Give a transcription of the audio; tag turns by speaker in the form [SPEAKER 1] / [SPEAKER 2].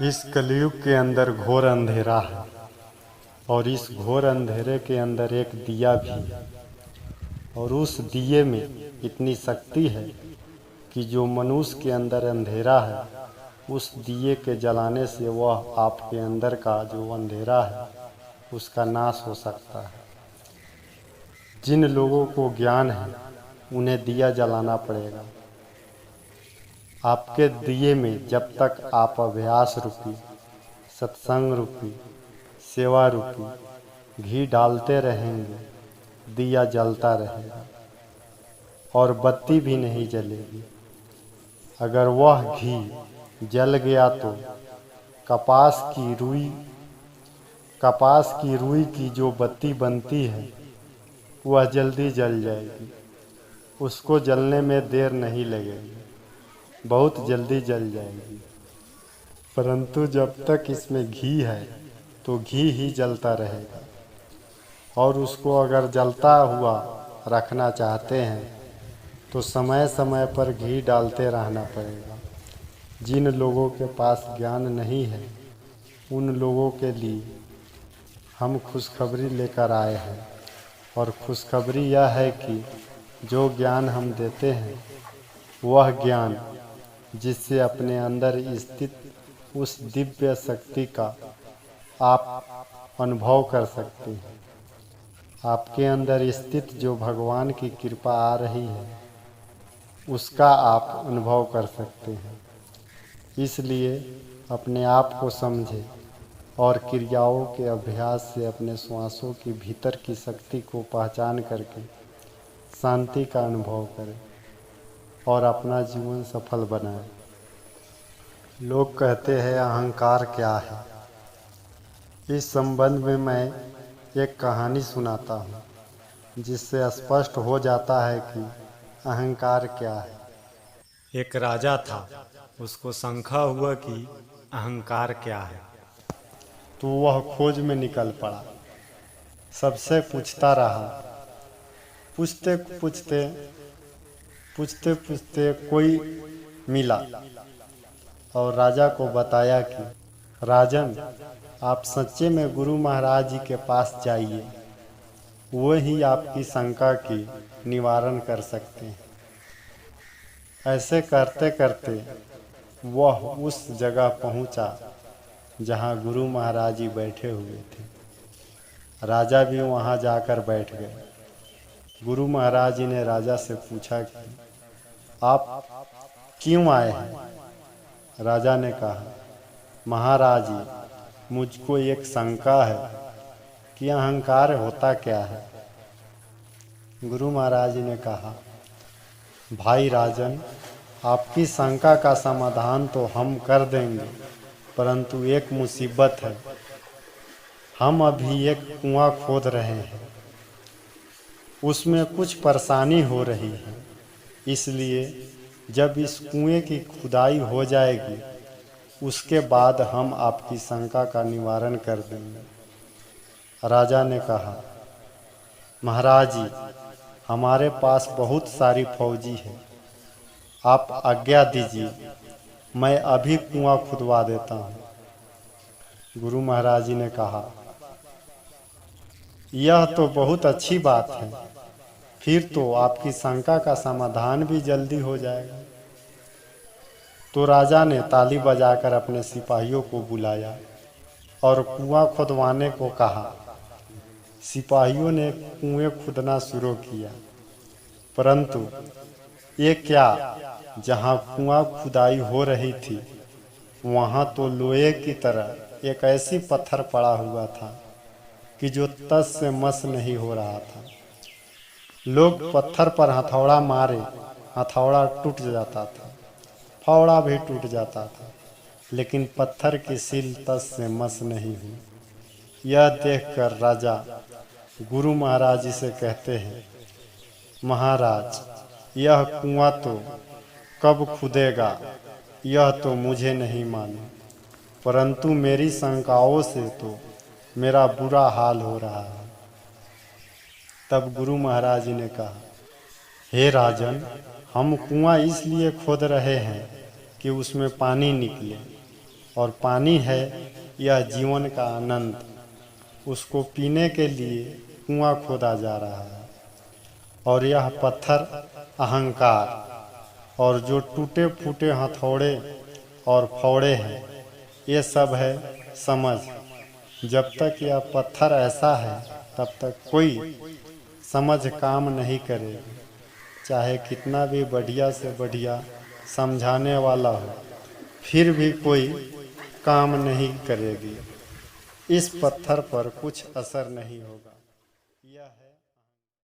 [SPEAKER 1] इस कलयुग के अंदर घोर अंधेरा है और इस घोर अंधेरे के अंदर एक दिया भी है और उस दिए में इतनी शक्ति है कि जो मनुष्य के अंदर अंधेरा है उस दिए के जलाने से वह आपके अंदर का जो अंधेरा है उसका नाश हो सकता है। जिन लोगों को ज्ञान है उन्हें दिया जलाना पड़ेगा। आपके दिए में जब तक आप अभ्यास रूपी, सत्संग रूपी, सेवा रूपी घी डालते रहेंगे दिया जलता रहेगा और बत्ती भी नहीं जलेगी। अगर वह घी जल गया तो कपास की रुई की जो बत्ती बनती है वह जल्दी जल जाएगी। उसको जलने में देर नहीं लगेगी, बहुत जल्दी जल जाएगी। परंतु जब तक इसमें घी है तो घी ही जलता रहेगा और उसको अगर जलता हुआ रखना चाहते हैं तो समय समय पर घी डालते रहना पड़ेगा। जिन लोगों के पास ज्ञान नहीं है उन लोगों के लिए हम खुशखबरी लेकर आए हैं और खुशखबरी यह है कि जो ज्ञान हम देते हैं वह ज्ञान जिससे अपने अंदर स्थित उस दिव्य शक्ति का आप अनुभव कर सकते हैं। आपके अंदर स्थित जो भगवान की कृपा आ रही है उसका आप अनुभव कर सकते हैं। इसलिए अपने आप को समझें और क्रियाओं के अभ्यास से अपने श्वासों के भीतर की शक्ति को पहचान करके शांति का अनुभव करें और अपना जीवन सफल बनाएं। लोग कहते हैं अहंकार क्या है। इस संबंध में मैं एक कहानी सुनाता हूँ जिससे स्पष्ट हो जाता है कि अहंकार क्या है। एक राजा था, उसको शंका हुआ कि अहंकार क्या है, तो वह खोज में निकल पड़ा। सबसे पूछता रहा। पूछते पूछते कोई मिला और राजा को बताया कि राजन, आप सच्चे में गुरु महाराज जी के पास जाइए, वो ही आपकी शंका की निवारण कर सकते हैं। ऐसे करते करते वह उस जगह पहुंचा जहां गुरु महाराज जी बैठे हुए थे। राजा भी वहां जाकर बैठ गए। गुरु महाराज जी ने राजा से पूछा कि आप क्यों आए हैं। राजा ने कहा, महाराज जी, मुझको एक शंका है कि अहंकार होता क्या है। गुरु महाराज जी ने कहा, भाई राजन, आपकी शंका का समाधान तो हम कर देंगे, परंतु एक मुसीबत है। हम अभी एक कुआं खोद रहे हैं, उसमें कुछ परेशानी हो रही है। इसलिए जब इस कुएं की खुदाई हो जाएगी उसके बाद हम आपकी शंका का निवारण कर देंगे। राजा ने कहा, महाराज जी, हमारे पास बहुत सारी फौजी है, आप आज्ञा दीजिए, मैं अभी कुआं खुदवा देता हूँ। गुरु महाराज जी ने कहा, यह तो बहुत अच्छी बात है, फिर तो आपकी शंका का समाधान भी जल्दी हो जाएगा। तो राजा ने ताली बजाकर अपने सिपाहियों को बुलाया और कुआं खुदवाने को कहा। सिपाहियों ने कुएं खुदना शुरू किया, परंतु ये क्या, जहां कुआं खुदाई हो रही थी वहां तो लोहे की तरह एक ऐसी पत्थर पड़ा हुआ था कि जो तस से मस नहीं हो रहा था। लोग पत्थर पर हथौड़ा मारे, हथौड़ा टूट जाता था, फावड़ा भी टूट जाता था, लेकिन पत्थर की सील तस से मस नहीं हुई। यह देखकर राजा गुरु महाराज जी से कहते हैं, महाराज, यह कुआं तो कब खुदेगा यह तो मुझे नहीं मालूम, परंतु मेरी शंकाओं से तो मेरा बुरा हाल हो रहा है। तब गुरु महाराज जी ने कहा, हे राजन, हम कुआं इसलिए खोद रहे हैं कि उसमें पानी निकले, और पानी है यह जीवन का आनंद। उसको पीने के लिए कुआं खोदा जा रहा है। और यह पत्थर अहंकार और जो टूटे फूटे हथौड़े और फावड़े हैं ये सब है समझ। जब तक यह पत्थर ऐसा है तब तक कोई समझ काम नहीं करेगी, चाहे कितना भी बढ़िया से बढ़िया समझाने वाला हो फिर भी कोई काम नहीं करेगी। इस पत्थर पर कुछ असर नहीं होगा।